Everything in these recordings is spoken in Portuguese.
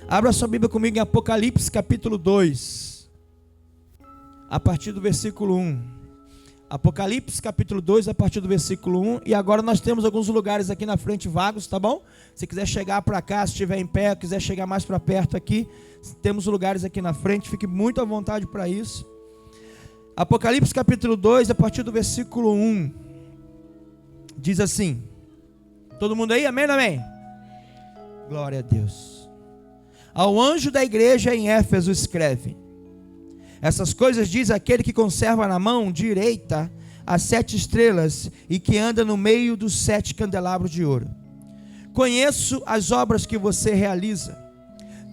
Abra sua Bíblia comigo em Apocalipse capítulo 2, a partir do versículo 1. Apocalipse capítulo 2, a partir do versículo 1. E agora nós temos alguns lugares aqui na frente vagos, tá bom? Se quiser chegar para cá, se estiver em pé, quiser chegar mais para perto aqui, temos lugares aqui na frente, fique muito à vontade para isso. Apocalipse capítulo 2, a partir do versículo 1. Diz assim: todo mundo aí? Amém, amém? Glória a Deus. Ao anjo da igreja em Éfeso escreve: essas coisas diz aquele que conserva na mão direita as 7 estrelas e que anda no meio dos 7 candelabros de ouro. Conheço as obras que você realiza,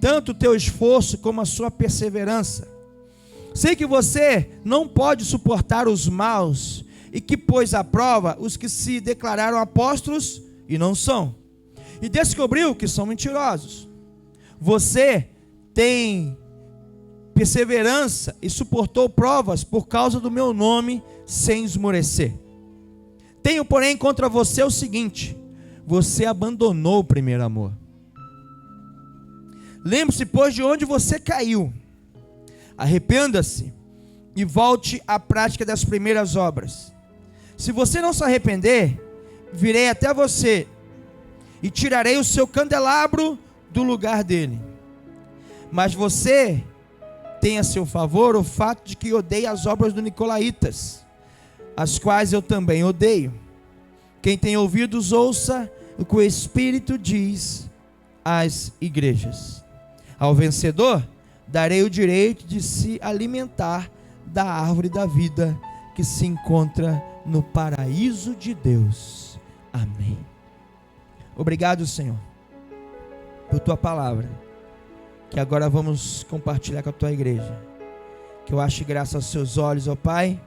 tanto o teu esforço como a sua perseverança. Sei que você não pode suportar os maus e que pôs à prova os que se declararam apóstolos e não são, e descobriu que são mentirosos. Você tem perseverança e suportou provas por causa do meu nome sem esmorecer. Tenho, porém, contra você o seguinte: você abandonou o primeiro amor. Lembre-se, pois, de onde você caiu. Arrependa-se e volte à prática das primeiras obras. Se você não se arrepender, virei até você e tirarei o seu candelabro do lugar dele. Mas você tem a seu favor o fato de que odeia as obras dos nicolaítas, as quais eu também odeio. Quem tem ouvidos, ouça o que o Espírito diz às igrejas. Ao vencedor, darei o direito de se alimentar da árvore da vida que se encontra no paraíso de Deus. Amém. Obrigado, Senhor, por tua palavra, que agora vamos compartilhar com a tua igreja. Que eu ache graça aos seus olhos, ó Pai,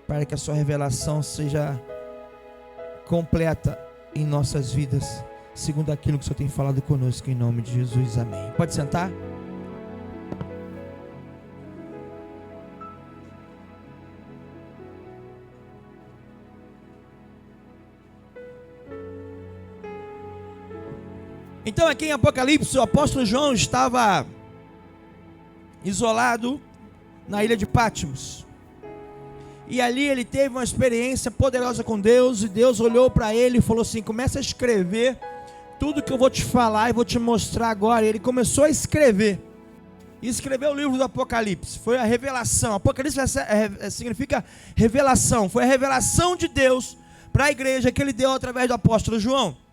para que a sua revelação seja completa em nossas vidas, segundo aquilo que o Senhor tem falado conosco, em nome de Jesus. Amém. Pode sentar. Então aqui em Apocalipse, o apóstolo João estava isolado na ilha de Patmos. E ali ele teve uma experiência poderosa com Deus. E Deus olhou para ele e falou assim: começa a escrever tudo que eu vou te falar e vou te mostrar agora. E ele começou a escrever. E escreveu o livro do Apocalipse. Foi a revelação. Apocalipse significa revelação. Foi a revelação de Deus para a igreja que ele deu através do apóstolo João.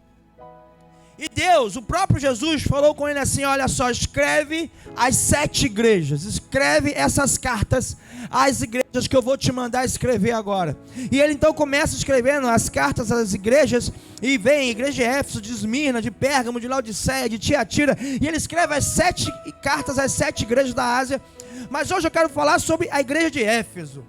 E Deus, o próprio Jesus, falou com ele assim: olha só, escreve as 7 igrejas, escreve essas cartas às igrejas que eu vou te mandar escrever agora. E ele então começa escrevendo as cartas às igrejas, e vem a igreja de Éfeso, de Esmirna, de Pérgamo, de Laodiceia, de Tiatira, e ele escreve as 7 cartas às 7 igrejas da Ásia. Mas hoje eu quero falar sobre a igreja de Éfeso,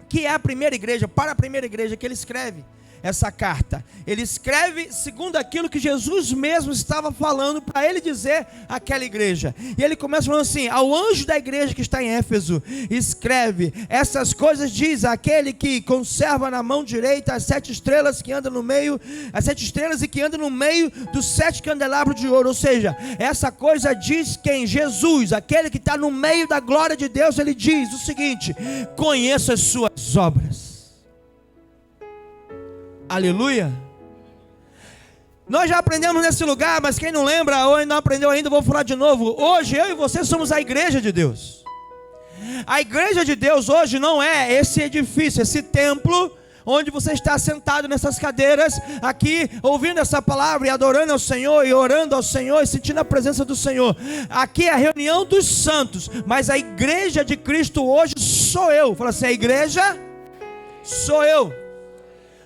que é a primeira igreja, para a primeira igreja que ele escreve essa carta. Ele escreve segundo aquilo que Jesus mesmo estava falando para ele dizer àquela igreja. E ele começa falando assim: ao anjo da igreja que está em Éfeso escreve: essas coisas diz aquele que conserva na mão direita as 7 estrelas que andam no meio, as 7 estrelas e que andam no meio dos 7 candelabros de ouro. Ou seja, essa coisa diz quem? Jesus, aquele que está no meio da glória de Deus. Ele diz o seguinte: conheça as suas obras. Aleluia. Nós já aprendemos nesse lugar, mas quem não lembra ou não aprendeu ainda, eu vou falar de novo. Hoje eu e você somos a igreja de Deus. A igreja de Deus hoje não é esse edifício, esse templo onde você está sentado nessas cadeiras aqui, ouvindo essa palavra e adorando ao Senhor e orando ao Senhor e sentindo a presença do Senhor. Aqui é a reunião dos santos, mas a igreja de Cristo hoje sou eu. Fala assim: a igreja sou eu.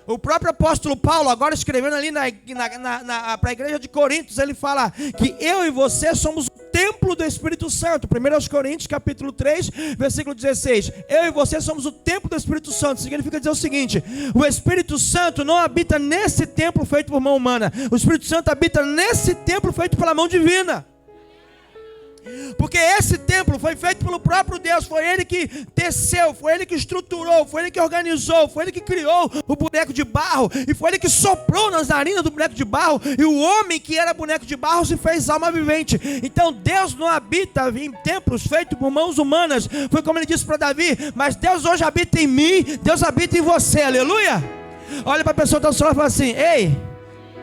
O próprio apóstolo Paulo, agora escrevendo ali para a igreja de Coríntios, ele fala que eu e você somos o templo do Espírito Santo. 1 Coríntios capítulo 3, versículo 16. Eu e você somos o templo do Espírito Santo. Significa dizer o seguinte: o Espírito Santo não habita nesse templo feito por mão humana. O Espírito Santo habita nesse templo feito pela mão divina. Porque esse templo foi feito pelo próprio Deus. Foi Ele que teceu, foi Ele que estruturou, foi Ele que organizou, foi Ele que criou o boneco de barro, e foi Ele que soprou nas narinas do boneco de barro, e o homem que era boneco de barro se fez alma vivente. Então Deus não habita em templos feitos por mãos humanas. Foi como Ele disse para Davi: mas Deus hoje habita em mim, Deus habita em você. Aleluia. Olha para a pessoa que está ao seu lado e fala assim: ei,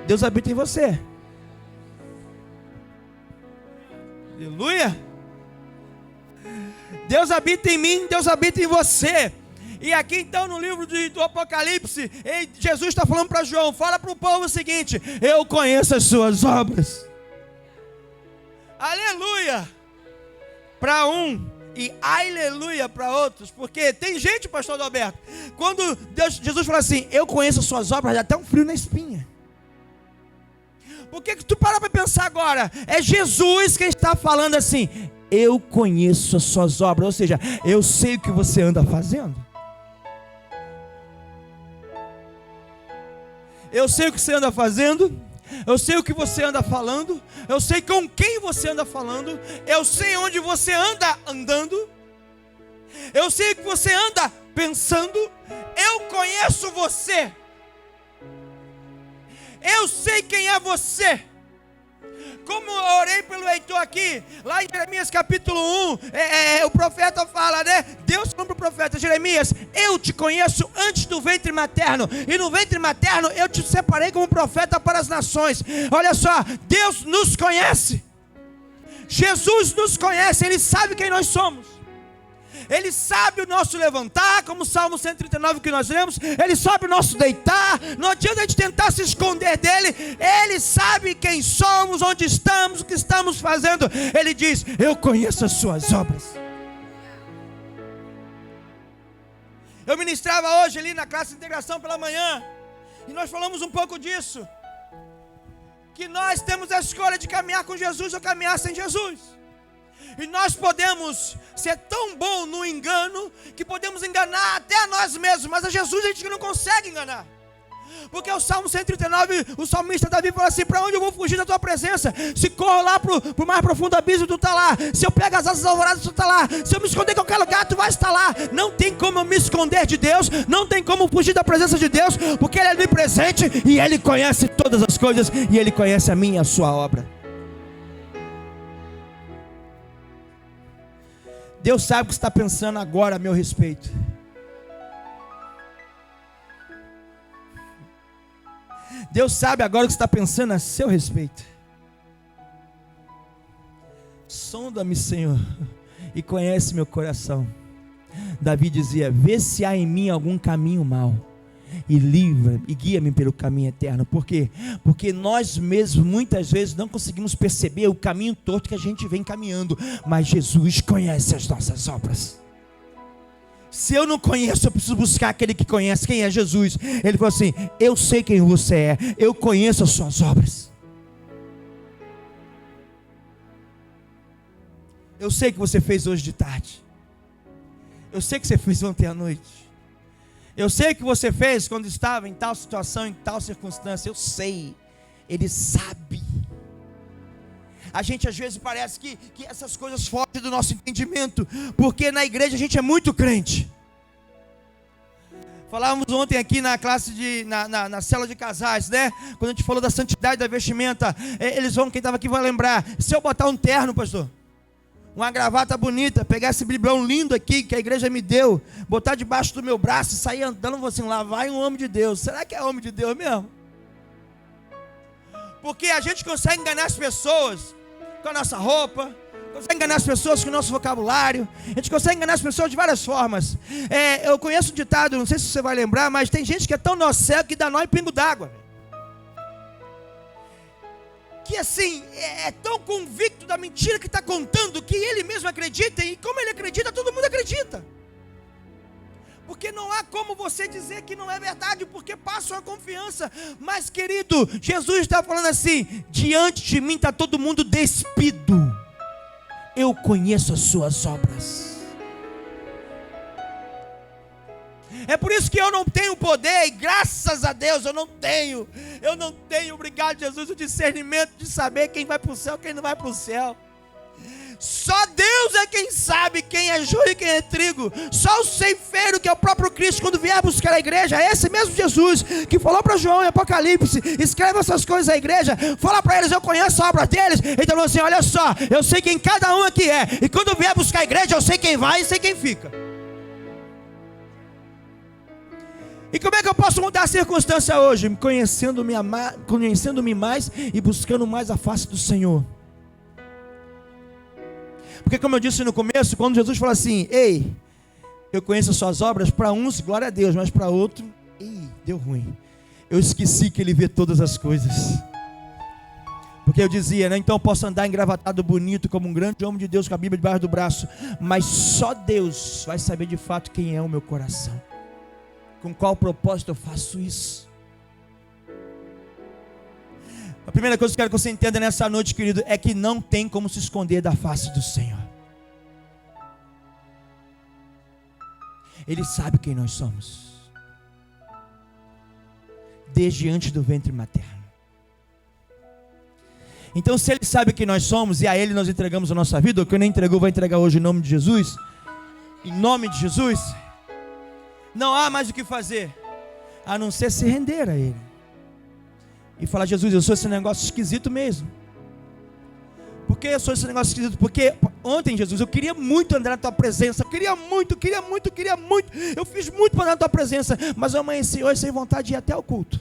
Deus habita em você. Aleluia. Deus habita em mim, Deus habita em você. E aqui então no livro do Apocalipse, Jesus está falando para João: fala para o povo o seguinte: eu conheço as suas obras. Aleluia. Para um e aleluia para outros. Porque tem gente, pastor Adalberto, quando Jesus fala assim: eu conheço as suas obras, dá até um frio na espinha. Por que tu para pensar agora? É Jesus quem está falando assim: eu conheço as suas obras. Ou seja, eu sei o que você anda fazendo. Eu sei o que você anda fazendo. Eu sei o que você anda falando. Eu sei com quem você anda falando. Eu sei onde você anda andando. Eu sei o que você anda pensando. Eu conheço você. Eu sei quem é você. Como eu orei pelo Heitor aqui, lá em Jeremias capítulo 1, o profeta fala, né? Deus falou para o profeta: Jeremias, eu te conheço antes do ventre materno, e no ventre materno eu te separei como profeta para as nações. Olha só, Deus nos conhece. Jesus nos conhece, Ele sabe quem nós somos. Ele sabe o nosso levantar, como o Salmo 139 que nós lemos. Ele sabe o nosso deitar. Não adianta a gente tentar se esconder dele. Ele sabe quem somos, onde estamos, o que estamos fazendo. Ele diz: eu conheço as suas obras. Eu ministrava hoje ali na classe de integração pela manhã, e nós falamos um pouco disso, que nós temos a escolha de caminhar com Jesus ou caminhar sem Jesus. E nós podemos ser tão bom no engano que podemos enganar até a nós mesmos, mas a Jesus a gente não consegue enganar. Porque o Salmo 139, o salmista Davi fala assim: para onde eu vou fugir da tua presença? Se corro lá para o mais profundo abismo, tu está lá. Se eu pego as asas alvoradas, tu está lá. Se eu me esconder em qualquer lugar, tu vai estar lá. Não tem como eu me esconder de Deus, não tem como fugir da presença de Deus, porque Ele é onipresente e Ele conhece todas as coisas, e Ele conhece a minha e a sua obra. Deus sabe o que está pensando agora a meu respeito. Deus sabe agora o que está pensando a seu respeito. Sonda-me, Senhor, e conhece meu coração. Davi dizia: vê se há em mim algum caminho mau, e livra e guia-me pelo caminho eterno. Por quê? Porque nós mesmos muitas vezes não conseguimos perceber o caminho torto que a gente vem caminhando, mas Jesus conhece as nossas obras. Se eu não conheço, eu preciso buscar aquele que conhece. Quem é Jesus? Ele falou assim: eu sei quem você é, eu conheço as suas obras. Eu sei o que você fez hoje de tarde. Eu sei o que você fez ontem à noite. Eu sei o que você fez quando estava em tal situação, em tal circunstância. Eu sei. Ele sabe. A gente às vezes parece que essas coisas fogem do nosso entendimento, porque na igreja a gente é muito crente. Falávamos ontem aqui na classe na célula de casais, né? Quando a gente falou da santidade da vestimenta, eles vão, quem estava aqui vai lembrar: se eu botar um terno, pastor, uma gravata bonita, pegar esse biblão lindo aqui que a igreja me deu, botar debaixo do meu braço e sair andando, assim, lá vai um homem de Deus. Será que é homem de Deus mesmo? Porque a gente consegue enganar as pessoas com a nossa roupa, consegue enganar as pessoas com o nosso vocabulário, a gente consegue enganar as pessoas de várias formas. Eu conheço um ditado, não sei se você vai lembrar, mas tem gente que é tão nó cego que dá nó em pingo d'água. Que assim, é tão convicto da mentira que está contando, que ele mesmo acredita, e como ele acredita, todo mundo acredita. Porque não há como você dizer que não é verdade, porque passa uma confiança. Mas querido, Jesus está falando assim: diante de mim está todo mundo despido, eu conheço as suas obras. É por isso que eu não tenho poder, e graças a Deus eu não tenho, obrigado Jesus, o discernimento de saber quem vai para o céu, quem não vai para o céu. Só Deus é quem sabe quem é joio e quem é trigo. Só o ceifeiro, que é o próprio Cristo, quando vier buscar a igreja, é esse mesmo Jesus que falou para João em Apocalipse: escreve essas coisas à igreja, fala para eles, eu conheço a obra deles. Então falou assim: olha só, eu sei quem cada um aqui é, e quando vier buscar a igreja, eu sei quem vai e sei quem fica. E como é que eu posso mudar a circunstância hoje? Conhecendo-me mais e buscando mais a face do Senhor. Porque como eu disse no começo, quando Jesus fala assim: ei, eu conheço as suas obras, para uns, glória a Deus, mas para outro, deu ruim. Eu esqueci que Ele vê todas as coisas. Porque eu dizia, né? Então eu posso andar engravatado bonito, como um grande homem de Deus, com a Bíblia debaixo do braço, mas só Deus vai saber de fato quem é o meu coração. Com qual propósito eu faço isso? A primeira coisa que eu quero que você entenda nessa noite, querido, é que não tem como se esconder da face do Senhor. Ele sabe quem nós somos, desde antes do ventre materno. Então, se Ele sabe quem nós somos, e a Ele nós entregamos a nossa vida, o que eu não entregou, vai entregar hoje em nome de Jesus. Em nome de Jesus, não há mais o que fazer, a não ser se render a Ele. E falar: Jesus, eu sou esse negócio esquisito mesmo. Por que eu sou esse negócio esquisito? Porque ontem, Jesus, eu queria muito andar na Tua presença. Eu queria muito. Eu fiz muito para andar na Tua presença, mas eu amanheci hoje sem vontade de ir até o culto.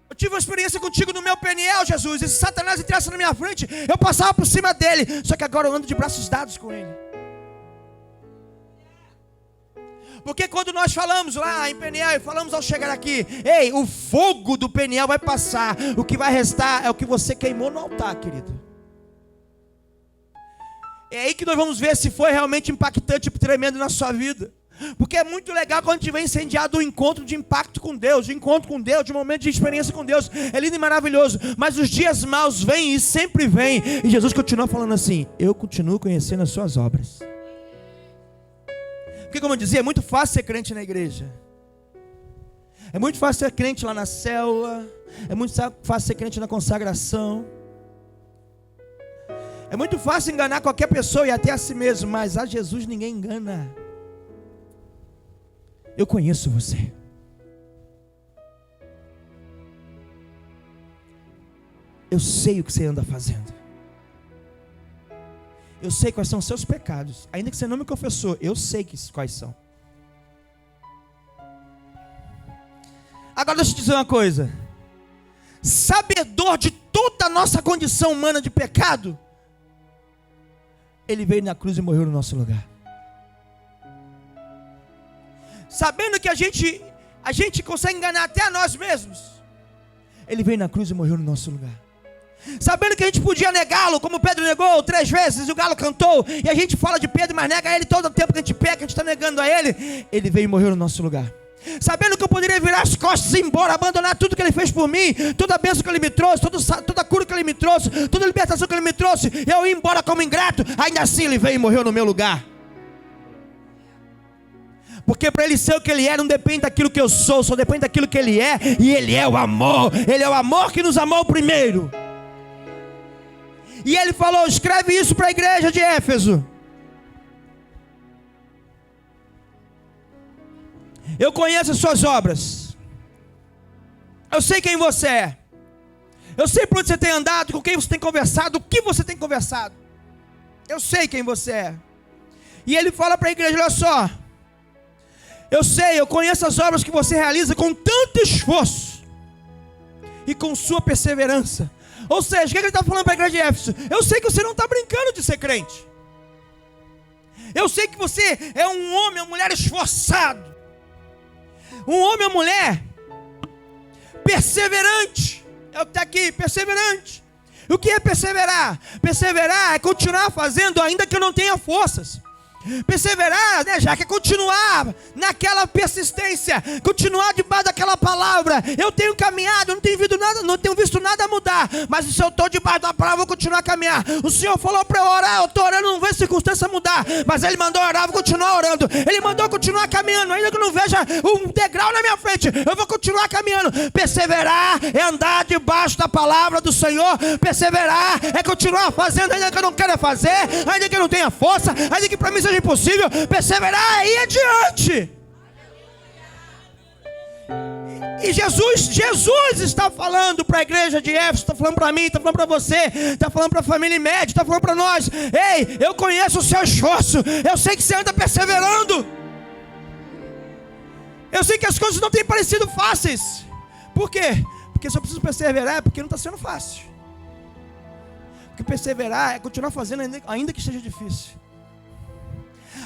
Eu tive uma experiência contigo no meu Peniel, Jesus. Esse Satanás entrasse na minha frente, eu passava por cima dele. Só que agora eu ando de braços dados com ele. Porque quando nós falamos lá em Peniel e falamos ao chegar aqui: ei, o fogo do Peniel vai passar, o que vai restar é o que você queimou no altar, querido. É aí que nós vamos ver se foi realmente impactante e tremendo na sua vida. Porque é muito legal quando a gente vem incendiado do encontro de impacto com Deus, de encontro com Deus, de momento de experiência com Deus. É lindo e maravilhoso. Mas os dias maus vêm e sempre vêm. E Jesus continua falando assim: eu continuo conhecendo as suas obras. Porque, como eu dizia, é muito fácil ser crente na igreja. É muito fácil ser crente lá na célula. É muito fácil ser crente na consagração. É muito fácil enganar qualquer pessoa e até a si mesmo. Mas a Jesus ninguém engana. Eu conheço você. Eu sei o que você anda fazendo. Eu sei quais são os seus pecados. Ainda que você não me confessou, eu sei quais são. Agora deixa eu te dizer uma coisa. Sabedor de toda a nossa condição humana de pecado, Ele veio na cruz e morreu no nosso lugar. Sabendo que a gente consegue enganar até a nós mesmos, Ele veio na cruz e morreu no nosso lugar. Sabendo que a gente podia negá-lo, como Pedro negou 3 vezes, e o galo cantou, e a gente fala de Pedro, mas nega ele todo o tempo que a gente peca, a gente está negando a ele. Ele veio e morreu no nosso lugar. Sabendo que eu poderia virar as costas e ir embora, abandonar tudo que Ele fez por mim, toda a bênção que Ele me trouxe, toda a cura que Ele me trouxe, toda a libertação que Ele me trouxe, eu ir embora como ingrato, ainda assim Ele veio e morreu no meu lugar. Porque para Ele ser o que Ele é, não depende daquilo que eu sou, só depende daquilo que Ele é, e Ele é o amor. Ele é o amor que nos amou primeiro. E Ele falou: escreve isso para a igreja de Éfeso. Eu conheço as suas obras. Eu sei quem você é. Eu sei por onde você tem andado, com quem você tem conversado, o que você tem conversado. Eu sei quem você é. E Ele fala para a igreja: olha só, eu sei, eu conheço as obras que você realiza com tanto esforço e com sua perseverança. Ou seja, o que Ele está falando para a igreja de Éfeso? Eu sei que você não está brincando de ser crente. Eu sei que você é um homem, uma mulher esforçado. Um homem ou mulher perseverante. É o que está aqui, perseverante. O que é perseverar? Perseverar é continuar fazendo ainda que eu não tenha forças. Perseverar, né, já que é continuar naquela persistência, continuar debaixo daquela palavra. Eu tenho caminhado, não tenho visto nada mudar, mas se eu estou debaixo da palavra, eu vou continuar a caminhar. O Senhor falou para eu orar, eu estou orando, não vejo circunstância mudar, mas Ele mandou orar, eu vou continuar orando. Ele mandou continuar caminhando, ainda que eu não veja um degrau na minha frente, eu vou continuar caminhando. Perseverar é andar debaixo da palavra do Senhor. Perseverar é continuar fazendo, ainda que eu não queira fazer, ainda que eu não tenha força, ainda que para mim seja impossível. Perseverar é ir adiante. E Jesus está falando para a igreja de Éfeso, está falando para mim, está falando para você, está falando para a família média, está falando para nós. Ei, eu conheço o seu esforço, eu sei que você anda perseverando. Eu sei que as coisas não têm parecido fáceis. Por quê? Porque se eu preciso perseverar é porque não está sendo fácil. Porque perseverar é continuar fazendo ainda que seja difícil.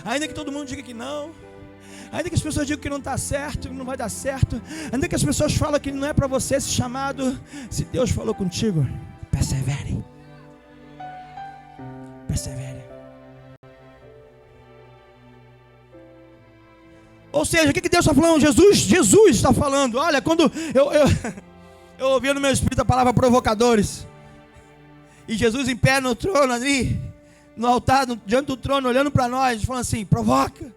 Ainda que todo mundo diga que não, ainda que as pessoas digam que não está certo, que não vai dar certo, ainda que as pessoas falem que não é para você esse chamado, se Deus falou contigo, persevere. Persevere. Ou seja, o que Deus está falando? Jesus está falando. Olha, quando eu ouvia no meu espírito a palavra provocadores, e Jesus em pé no trono ali, no altar, diante do trono, olhando para nós, falando assim: provoca,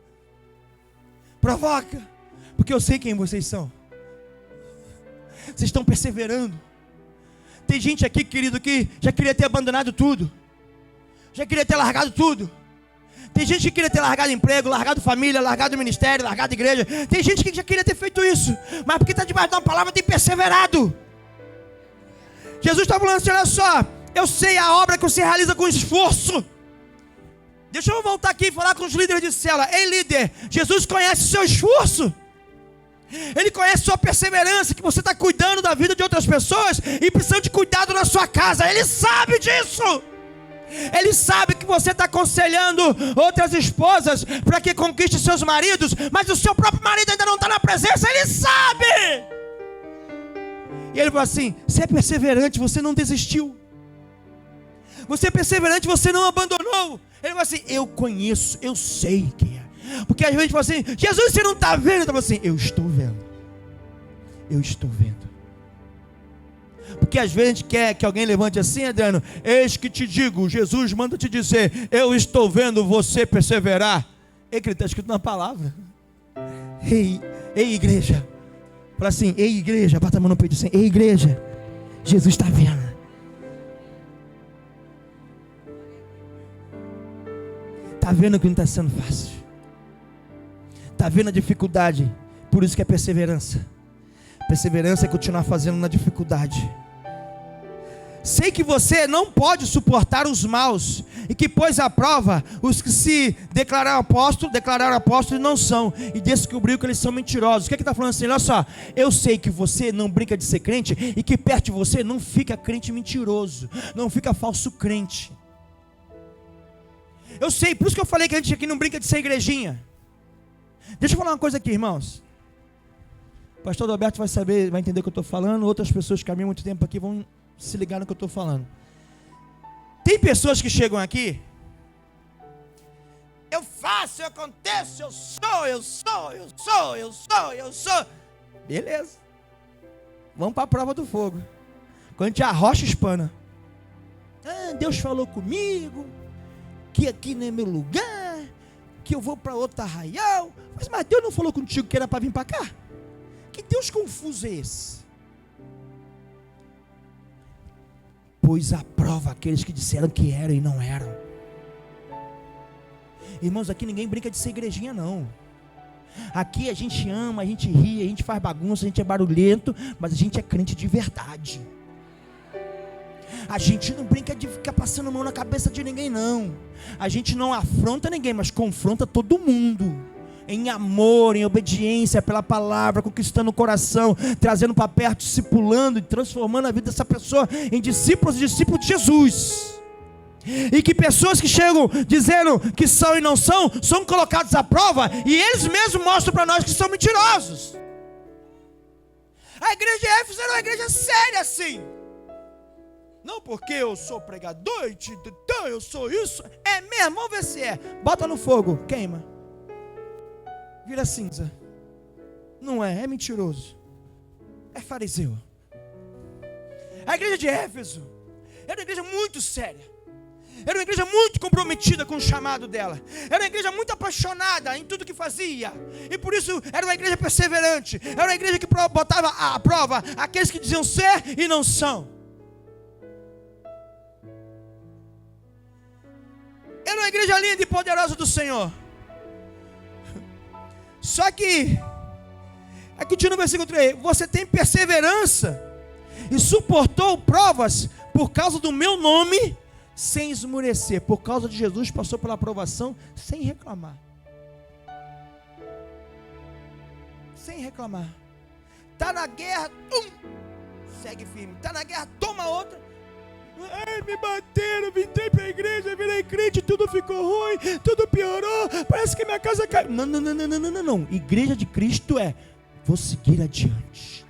porque eu sei quem vocês são. Vocês estão perseverando. Tem gente aqui, querido, que já queria ter abandonado tudo, já queria ter largado tudo. Tem gente que queria ter largado emprego, largado família, largado ministério, largado igreja. Tem gente que já queria ter feito isso, mas porque está debaixo de uma palavra tem perseverado. Jesus está falando assim: olha só, eu sei a obra que você realiza com esforço. Deixa eu voltar aqui e falar com os líderes de célula. Ei, líder, Jesus conhece o seu esforço. Ele conhece a sua perseverança, que você está cuidando da vida de outras pessoas e precisando de cuidado na sua casa. Ele sabe disso. Ele sabe que você está aconselhando outras esposas para que conquiste seus maridos, mas o seu próprio marido ainda não está na presença. Ele sabe. E ele fala assim: você é perseverante, você não desistiu. Você é perseverante, você não abandonou. Ele fala assim: eu conheço, eu sei quem é. Porque às vezes a gente fala assim: Jesus, você não está vendo? Ele fala assim: eu estou vendo. Eu estou vendo. Porque às vezes a gente quer que alguém levante assim: Adriano, eis que te digo, Jesus manda te dizer, eu estou vendo você perseverar. Ei, que ele está escrito na palavra. Ei, igreja. Fala assim: ei, igreja, bata a mão no peito assim: ei, igreja, Jesus está vendo. Está vendo que não está sendo fácil. Está vendo a dificuldade. Por isso que é perseverança. Perseverança é continuar fazendo na dificuldade. Sei que você não pode suportar os maus, e que pôs à prova os que se declararam apóstolos e não são, e descobriu que eles são mentirosos. O que está falando assim? Olha só, eu sei que você não brinca de ser crente, e que perto de você não fica crente mentiroso, não fica falso crente. Eu sei, por isso que eu falei que a gente aqui não brinca de ser igrejinha. Deixa eu falar uma coisa aqui, irmãos. O pastor Adalberto vai saber, vai entender o que eu estou falando. Outras pessoas que caminham muito tempo aqui vão se ligar no que eu estou falando. Tem pessoas que chegam aqui: eu faço, eu aconteço, eu sou. Beleza. Vamos para a prova do fogo. Quando a gente arrocha, espana. Deus falou comigo que aqui não é meu lugar, que eu vou para outro arraial. Mas Deus não falou contigo que era para vir para cá? Que Deus confuso é esse? Pois à prova aqueles que disseram que eram e não eram. Irmãos, aqui ninguém brinca de ser igrejinha não. Aqui a gente ama, a gente ri, a gente faz bagunça, a gente é barulhento, mas a gente é crente de verdade. A gente não brinca de ficar passando a mão na cabeça de ninguém não. A gente não afronta ninguém, mas confronta todo mundo. Em amor, em obediência pela palavra, conquistando o coração, trazendo para perto, discipulando e transformando a vida dessa pessoa em discípulos e discípulos de Jesus. E que pessoas que chegam dizendo que são e não são, são colocados à prova, e eles mesmos mostram para nós que são mentirosos. A igreja de Éfeso era uma igreja séria assim. Não porque eu sou pregador, eu sou isso. É mesmo, vamos ver se é. Bota no fogo, queima. Vira cinza. Não é mentiroso. É fariseu. A igreja de Éfeso era uma igreja muito séria. Era uma igreja muito comprometida com o chamado dela. Era uma igreja muito apaixonada em tudo que fazia. E por isso era uma igreja perseverante. Era uma igreja que botava à prova aqueles que diziam ser e não são. Era uma igreja linda e poderosa do Senhor. Só que, aqui no versículo 3, você tem perseverança e suportou provas por causa do meu nome, sem esmurecer. Por causa de Jesus, passou pela aprovação sem reclamar. Sem reclamar. Está na guerra, segue firme. Está na guerra, toma outra. Ai, me bateram, entrei para a igreja, virei crente, tudo ficou ruim, tudo piorou, parece que minha casa caiu. Não. Igreja de Cristo vou seguir adiante.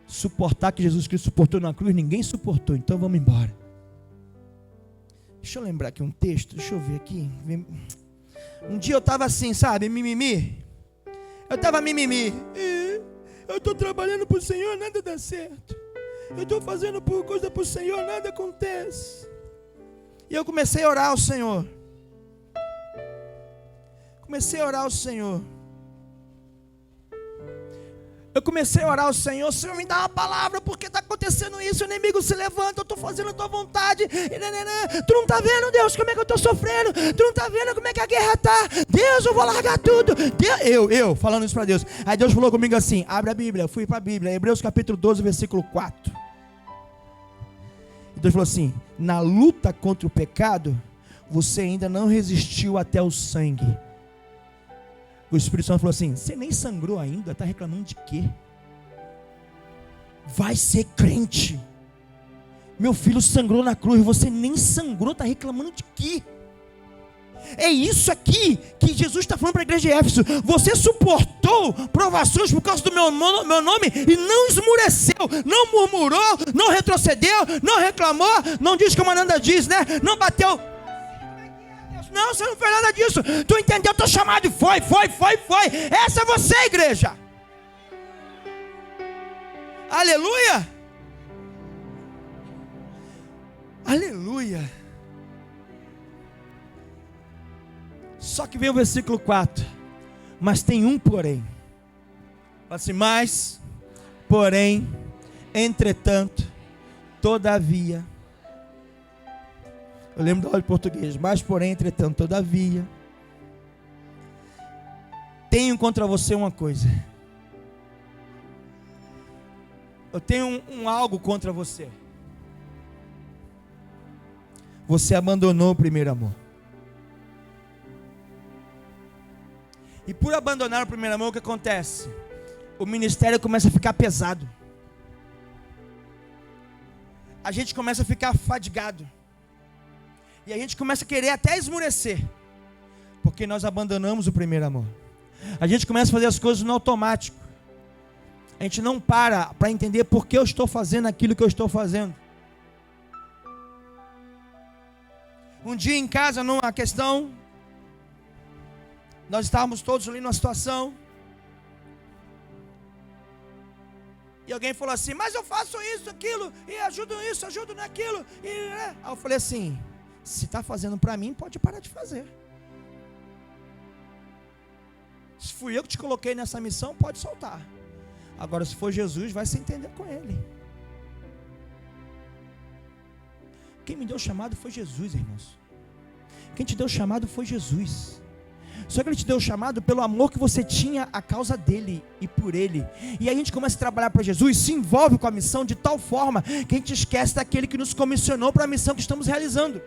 Suportar que Jesus Cristo suportou na cruz, ninguém suportou, então vamos embora. Deixa eu lembrar aqui um texto, deixa eu ver aqui. Um dia eu estava assim, sabe, mimimi. Eu estava mimimi. Eu estou trabalhando para o Senhor, nada dá certo. Eu estou fazendo coisa para o Senhor, nada acontece. E eu comecei a orar ao Senhor. Eu comecei a orar ao Senhor. Senhor, me dá uma palavra, porque está acontecendo isso. O inimigo se levanta, eu estou fazendo a tua vontade. Tu não está vendo, Deus, como é que eu estou sofrendo? Tu não está vendo como é que a guerra está? Deus, eu vou largar tudo. Eu falando isso para Deus. Aí Deus falou comigo assim, abre a Bíblia. Eu fui para a Bíblia, Hebreus capítulo 12, versículo 4. E Deus falou assim, na luta contra o pecado, você ainda não resistiu até o sangue. O Espírito Santo falou assim, você nem sangrou ainda, está reclamando de quê? Vai ser crente. Meu filho sangrou na cruz, você nem sangrou, está reclamando de quê? É isso aqui que Jesus está falando para a igreja de Éfeso. Você suportou provações por causa do meu nome e não esmureceu, não murmurou, não retrocedeu, não reclamou, não diz como a Nanda diz, né? Não bateu. Não, você não fez nada disso. Tu entendeu o teu chamado e foi. Essa é você, igreja. Aleluia. Aleluia. Só que vem o versículo 4. Mas tem um porém. Fala assim, mas, porém, entretanto, todavia. Eu lembro da aula de português. Mas, porém, entretanto, todavia, tenho contra você uma coisa. Eu tenho algo contra você. Você abandonou o primeiro amor. E por abandonar o primeiro amor, o que acontece? O ministério começa a ficar pesado. A gente começa a ficar fadigado. E a gente começa a querer até esmurecer. Porque nós abandonamos o primeiro amor. A gente começa a fazer as coisas no automático. A gente não para entender por que eu estou fazendo aquilo que eu estou fazendo. Um dia em casa, numa questão, nós estávamos todos ali numa situação. E alguém falou assim, mas eu faço isso, aquilo, e ajudo isso, ajudo naquilo. Aí eu falei assim, se está fazendo para mim, pode parar de fazer. Se fui eu que te coloquei nessa missão, pode soltar. Agora, se for Jesus, vai se entender com ele. Quem me deu o chamado foi Jesus, irmãos. Quem te deu o chamado foi Jesus. Só que ele te deu o chamado pelo amor que você tinha à causa dele e por ele. E aí a gente começa a trabalhar para Jesus, se envolve com a missão de tal forma que a gente esquece daquele que nos comissionou para a missão que estamos realizando.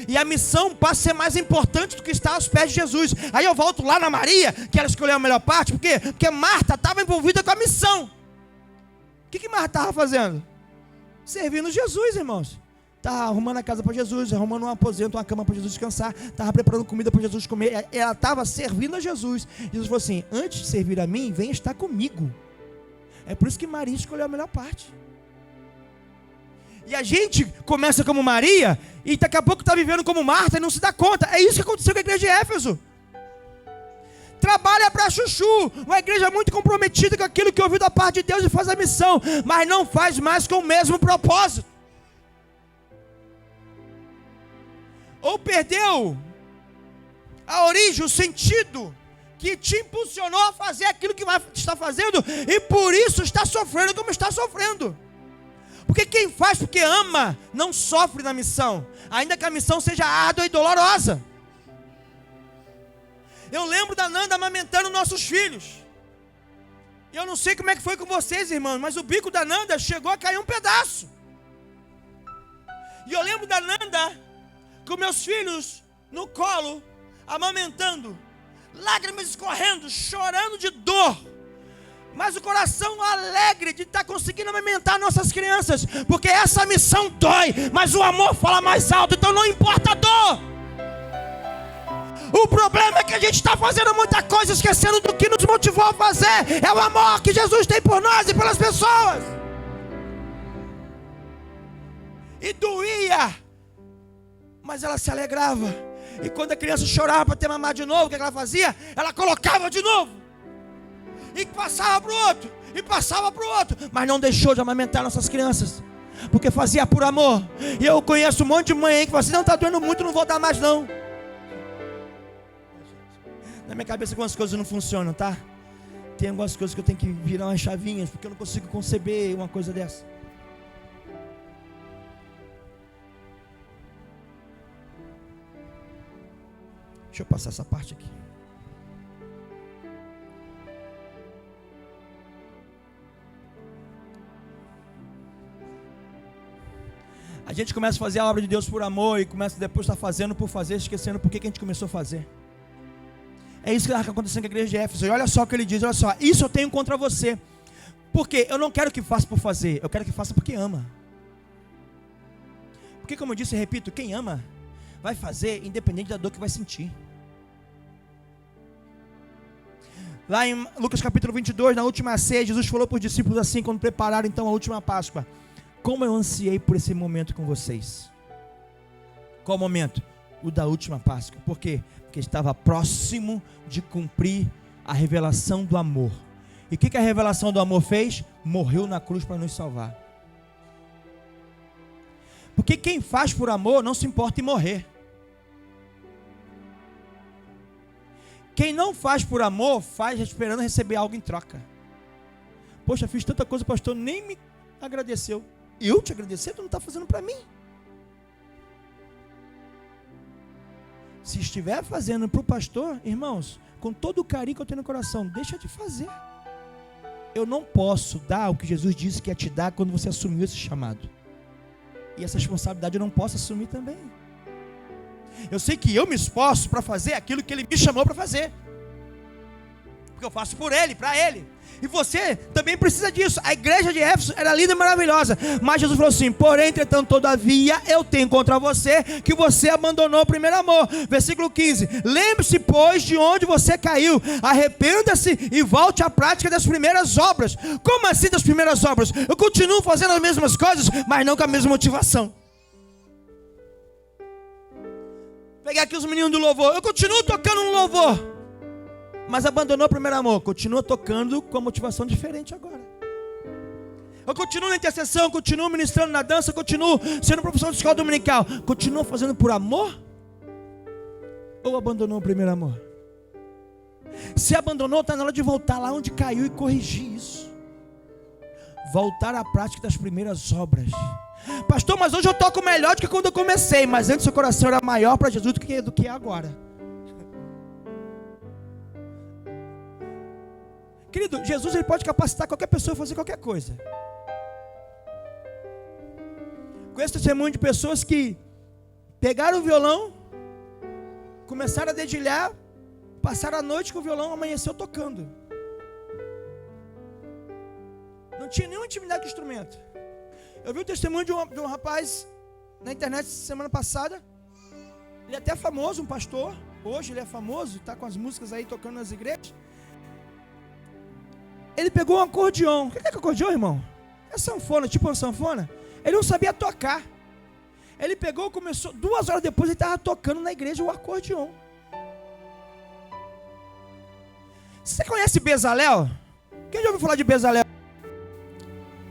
E a missão passa a ser mais importante do que estar aos pés de Jesus. Aí eu volto lá na Maria, que ela escolheu a melhor parte. Por quê? Porque Marta estava envolvida com a missão. O que Marta estava fazendo? Servindo Jesus, irmãos. Estava arrumando a casa para Jesus, arrumando um aposento, uma cama para Jesus descansar, estava preparando comida para Jesus comer. Ela estava servindo a Jesus. Jesus falou assim, antes de servir a mim, vem estar comigo. É por isso que Maria escolheu a melhor parte. E a gente começa como Maria e daqui a pouco está vivendo como Marta e não se dá conta. É isso que aconteceu com a igreja de Éfeso. Trabalha para chuchu, uma igreja muito comprometida com aquilo que ouviu da parte de Deus e faz a missão, mas não faz mais com o mesmo propósito. Ou perdeu a origem, o sentido que te impulsionou a fazer aquilo que está fazendo, e por isso está sofrendo como está sofrendo. Porque quem faz porque ama, não sofre na missão, ainda que a missão seja árdua e dolorosa. Eu lembro da Nanda amamentando nossos filhos. Eu não sei como é que foi com vocês, irmãos, mas o bico da Nanda chegou a cair um pedaço. E eu lembro da Nanda com meus filhos no colo, amamentando, lágrimas escorrendo, chorando de dor, mas o coração alegre de estar conseguindo amamentar nossas crianças, porque essa missão dói, mas o amor fala mais alto, então não importa a dor. O problema é que a gente está fazendo muita coisa, esquecendo do que nos motivou a fazer. É o amor que Jesus tem por nós e pelas pessoas. E doía, mas ela se alegrava. E quando a criança chorava para ter mamar de novo, o que ela fazia? Ela colocava de novo. E passava para o outro. E passava para o outro. Mas não deixou de amamentar nossas crianças, porque fazia por amor. E eu conheço um monte de mãe aí que fala assim: não, está doendo muito, não vou dar mais não. Na minha cabeça algumas coisas não funcionam, tá? Tem algumas coisas que eu tenho que virar umas chavinhas, porque eu não consigo conceber uma coisa dessa. Deixa eu passar essa parte aqui. A gente começa a fazer a obra de Deus por amor e começa depois a estar fazendo por fazer, esquecendo por que a gente começou a fazer. É isso que está acontecendo com a igreja de Éfeso. E olha só o que ele diz, olha só: isso eu tenho contra você, porque eu não quero que faça por fazer, eu quero que faça porque ama. Porque, como eu disse e repito, quem ama vai fazer independente da dor que vai sentir. Lá em Lucas capítulo 22, na última ceia, Jesus falou para os discípulos assim, quando prepararam então a última Páscoa: como eu ansiei por esse momento com vocês. Qual momento? O da última Páscoa. Por quê? Porque estava próximo de cumprir a revelação do amor. E o que a revelação do amor fez? Morreu na cruz para nos salvar. Porque quem faz por amor não se importa em morrer. Quem não faz por amor, faz esperando receber algo em troca. Poxa, fiz tanta coisa, pastor, nem me agradeceu. Eu te agradecer? Tu não está fazendo para mim. Se estiver fazendo para o pastor, irmãos, com todo o carinho que eu tenho no coração, deixa de fazer. Eu não posso dar o que Jesus disse que ia te dar quando você assumiu esse chamado. E essa responsabilidade eu não posso assumir também. Eu sei que eu me esforço para fazer aquilo que Ele me chamou para fazer, porque eu faço por Ele, para Ele. E você também precisa disso. A igreja de Éfeso era linda e maravilhosa, mas Jesus falou assim: porém, entretanto, todavia, eu tenho contra você que você abandonou o primeiro amor. Versículo 15: lembre-se, pois, de onde você caiu, arrependa-se e volte à prática das primeiras obras. Como assim das primeiras obras? Eu continuo fazendo as mesmas coisas, mas não com a mesma motivação. Pegar aqui os meninos do louvor, eu continuo tocando no louvor, mas abandonou o primeiro amor. Continua tocando com a motivação diferente agora. Eu continuo na intercessão, continuo ministrando na dança, continuo sendo professor de escola dominical. Continua fazendo por amor? Ou abandonou o primeiro amor? Se abandonou, está na hora de voltar lá onde caiu e corrigir isso. Voltar à prática das primeiras obras. Pastor, mas hoje eu toco melhor do que quando eu comecei. Mas antes o coração era maior para Jesus do que é agora. Querido, Jesus ele pode capacitar qualquer pessoa a fazer qualquer coisa. Conheço testemunho de pessoas que pegaram o violão, começaram a dedilhar, passaram a noite com o violão, amanheceu tocando. Não tinha nenhuma intimidade com o instrumento. Eu vi o testemunho de um rapaz na internet semana passada. Ele é até famoso, um pastor. Hoje ele é famoso, está com as músicas aí tocando nas igrejas. Ele pegou um acordeão. O que é acordeão, irmão? É sanfona, tipo uma sanfona. Ele não sabia tocar. Ele pegou, começou, 2 horas depois ele estava tocando na igreja o acordeon. Você conhece Bezalel? Quem já ouviu falar de Bezalel?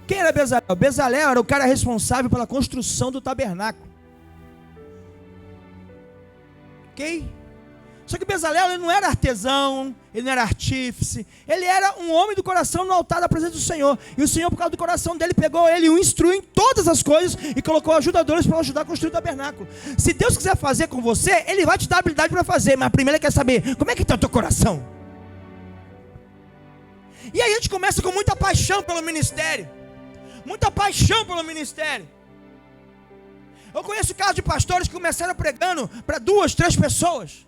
Quem era Bezalel? Bezalel era o cara responsável pela construção do tabernáculo. Ok? Só que Bezalel ele não era artesão, ele não era artífice, ele era um homem do coração no altar da presença do Senhor. E o Senhor, por causa do coração dele, pegou ele e o instruiu em todas as coisas e colocou ajudadores para ajudar a construir o tabernáculo. Se Deus quiser fazer com você, Ele vai te dar habilidade para fazer, mas primeiro Ele quer saber como é que está o teu coração. E aí a gente começa com muita paixão pelo ministério. Muita paixão pelo ministério. Eu conheço casos de pastores que começaram pregando para 2, 3 pessoas.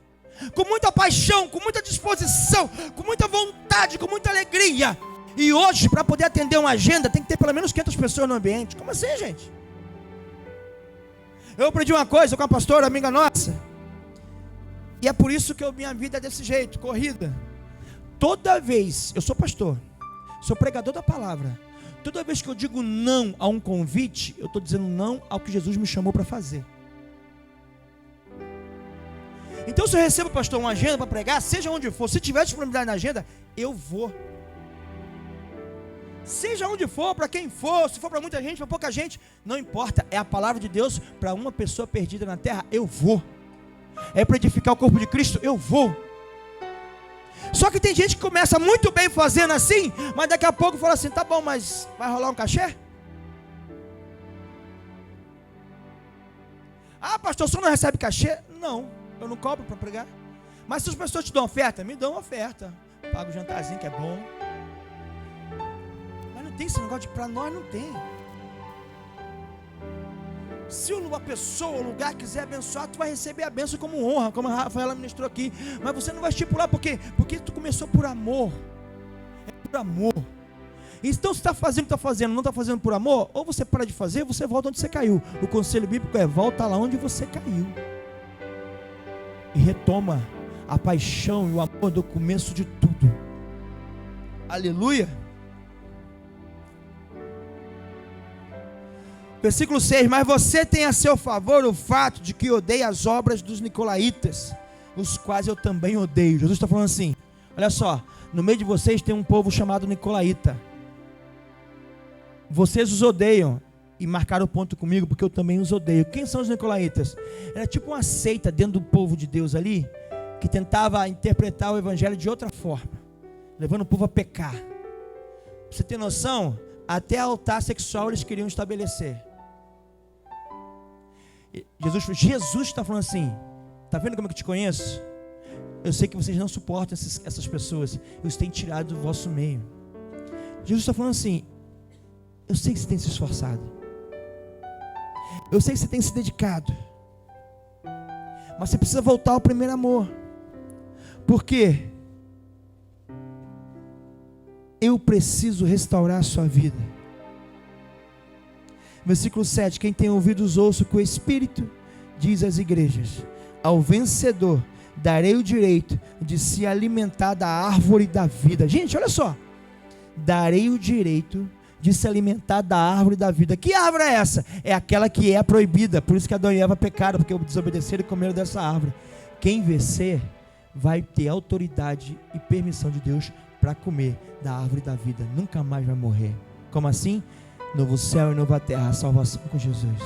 Com muita paixão, com muita disposição, com muita vontade, com muita alegria. E hoje, para poder atender uma agenda, tem que ter pelo menos 500 pessoas no ambiente. Como assim, gente? Eu aprendi uma coisa com uma pastora, amiga nossa. E é por isso que minha vida é desse jeito, corrida. Toda vez, eu sou pastor, sou pregador da palavra. Toda vez que eu digo não a um convite, eu estou dizendo não ao que Jesus me chamou para fazer. Então se eu recebo, pastor, uma agenda para pregar, seja onde for, se tiver disponibilidade na agenda, eu vou. Seja onde for, para quem for, se for para muita gente, para pouca gente, não importa, é a palavra de Deus para uma pessoa perdida na terra, eu vou. É para edificar o corpo de Cristo, eu vou. Só que tem gente que começa muito bem fazendo assim, mas daqui a pouco fala assim, tá bom, mas vai rolar um cachê? Ah, pastor, o senhor não recebe cachê? Não. Eu não cobro para pregar. Mas se as pessoas te dão oferta, me dão oferta. Pago o jantarzinho que é bom. Mas não tem esse negócio de para nós, não tem. Se a pessoa, o lugar quiser abençoar, tu vai receber a bênção como honra, como a Rafaela ministrou aqui. Mas você não vai estipular, por quê? Porque tu começou por amor. É por amor. Então se está fazendo, não está fazendo por amor, ou você para de fazer, você volta onde você caiu. O conselho bíblico é, volta lá onde você caiu. E retoma a paixão e o amor do começo de tudo. Aleluia. Versículo 6, mas você tem a seu favor o fato de que odeia as obras dos nicolaítas, os quais eu também odeio. Jesus está falando assim, olha só, no meio de vocês tem um povo chamado nicolaíta. Vocês os odeiam. E marcaram o ponto comigo, porque eu também os odeio. Quem são os nicolaítas? Era tipo uma seita dentro do povo de Deus ali, que tentava interpretar o evangelho de outra forma, levando o povo a pecar. Pra você ter noção, até altar sexual eles queriam estabelecer. Jesus está falando assim, está vendo como é que eu te conheço? Eu sei que vocês não suportam essas pessoas, eu os tenho tirado do vosso meio. Jesus está falando assim, eu sei que você tem se esforçado, eu sei que você tem se dedicado, mas você precisa voltar ao primeiro amor. Por quê? Eu preciso restaurar a sua vida. Versículo 7, quem tem ouvidos ouça o que o Espírito diz às igrejas. Ao vencedor darei o direito de se alimentar da árvore da vida. Gente, olha só, darei o direito de se alimentar da árvore da vida. Que árvore é essa? É aquela que é proibida. Por isso que Adão e Eva pecaram, porque desobedeceram e comeram dessa árvore. Quem vencer vai ter autoridade e permissão de Deus para comer da árvore da vida. Nunca mais vai morrer. Como assim? Novo céu e nova terra, a salvação com Jesus.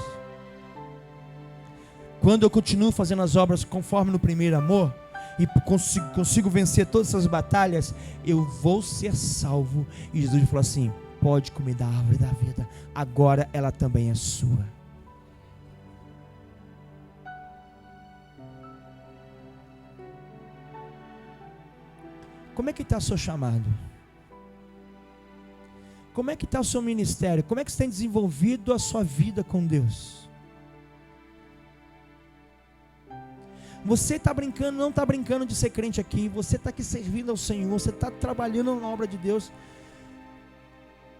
Quando eu continuo fazendo as obras conforme no primeiro amor, e consigo vencer todas essas batalhas, eu vou ser salvo. E Jesus falou assim, pode comer da árvore da vida, agora ela também é sua. Como é que está o seu chamado? Como é que está o seu ministério? Como é que você tem desenvolvido a sua vida com Deus? Você está brincando, não está brincando de ser crente aqui, você está aqui servindo ao Senhor, você está trabalhando na obra de Deus,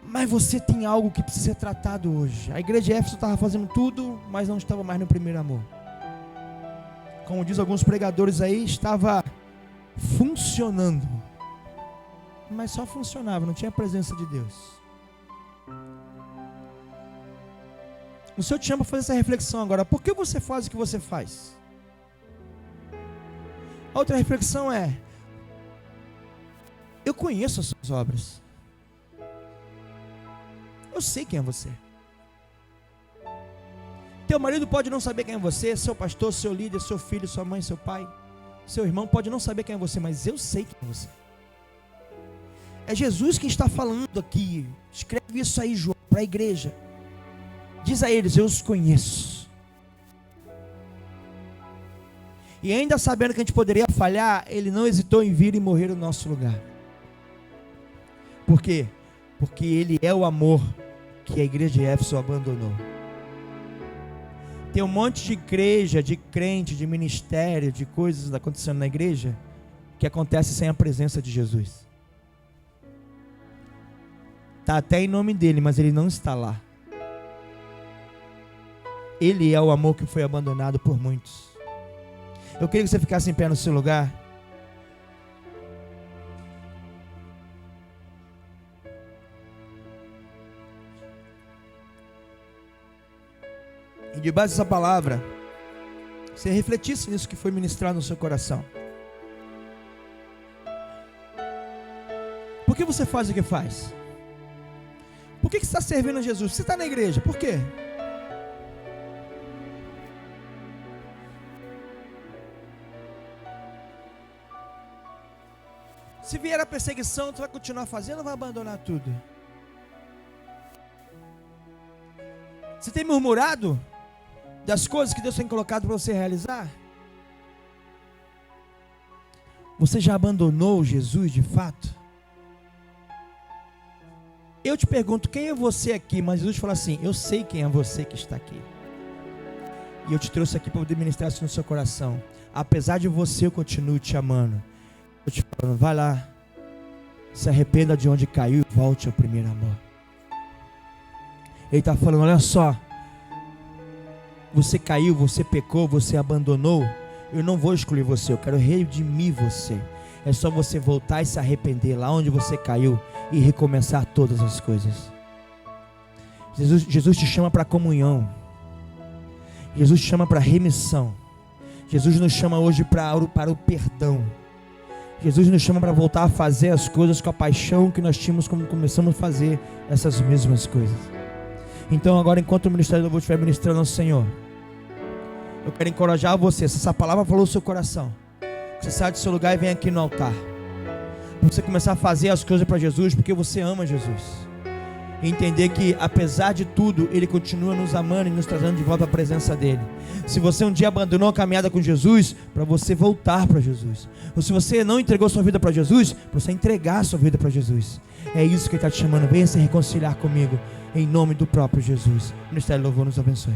mas você tem algo que precisa ser tratado hoje. A igreja de Éfeso estava fazendo tudo, mas não estava mais no primeiro amor. Como diz alguns pregadores aí, estava funcionando, mas só funcionava, não tinha a presença de Deus. O Senhor te chama para fazer essa reflexão agora. Por que você faz o que você faz? A outra reflexão é: eu conheço as suas obras. Eu sei quem é você. Teu marido pode não saber quem é você, seu pastor, seu líder, seu filho, sua mãe, seu pai, seu irmão pode não saber quem é você, mas eu sei quem é você. É Jesus quem está falando aqui. Escreve isso aí, João, para a igreja. Diz a eles: eu os conheço. E ainda sabendo que a gente poderia falhar, ele não hesitou em vir e morrer no nosso lugar. Por quê? Porque ele é o amor que a igreja de Éfeso abandonou. Tem um monte de igreja, de crente, de ministério, de coisas acontecendo na igreja, que acontece sem a presença de Jesus. Está até em nome dele, mas ele não está lá. Ele é o amor que foi abandonado por muitos. Eu queria que você ficasse em pé no seu lugar. E debaixo dessa palavra, você refletisse nisso que foi ministrado no seu coração. Por que você faz o que faz? Por que você está servindo a Jesus? Você está na igreja, por quê? Se vier a perseguição, tu vai continuar fazendo ou vai abandonar tudo? Você tem murmurado das coisas que Deus tem colocado para você realizar? Você já abandonou Jesus de fato? Eu te pergunto, quem é você aqui? Mas Jesus fala assim: eu sei quem é você que está aqui. E eu te trouxe aqui para poder ministrar isso no seu coração. Apesar de você, eu continuo te amando. Eu te falando, vai lá, se arrependa de onde caiu e volte ao primeiro amor. Ele está falando: olha só, você caiu, você pecou, você abandonou, eu não vou excluir você, eu quero redimir você. É só você voltar e se arrepender lá onde você caiu e recomeçar todas as coisas. Jesus te chama para comunhão. Jesus te chama para remissão. Jesus nos chama hoje para o perdão. Jesus nos chama para voltar a fazer as coisas com a paixão que nós tínhamos quando começamos a fazer essas mesmas coisas. Então agora, enquanto o Ministério do Louvor estiver ministrando ao Senhor, eu quero encorajar você. Se essa palavra falou no seu coração, você sai do seu lugar e vem aqui no altar, para você começar a fazer as coisas para Jesus, porque você ama Jesus, e entender que apesar de tudo, Ele continua nos amando e nos trazendo de volta à presença dEle. Se você um dia abandonou a caminhada com Jesus, para você voltar para Jesus. Ou se você não entregou sua vida para Jesus, para você entregar sua vida para Jesus. É isso que Ele está te chamando. Venha se reconciliar comigo, em nome do próprio Jesus. O Ministério do Louvor nos abençoe.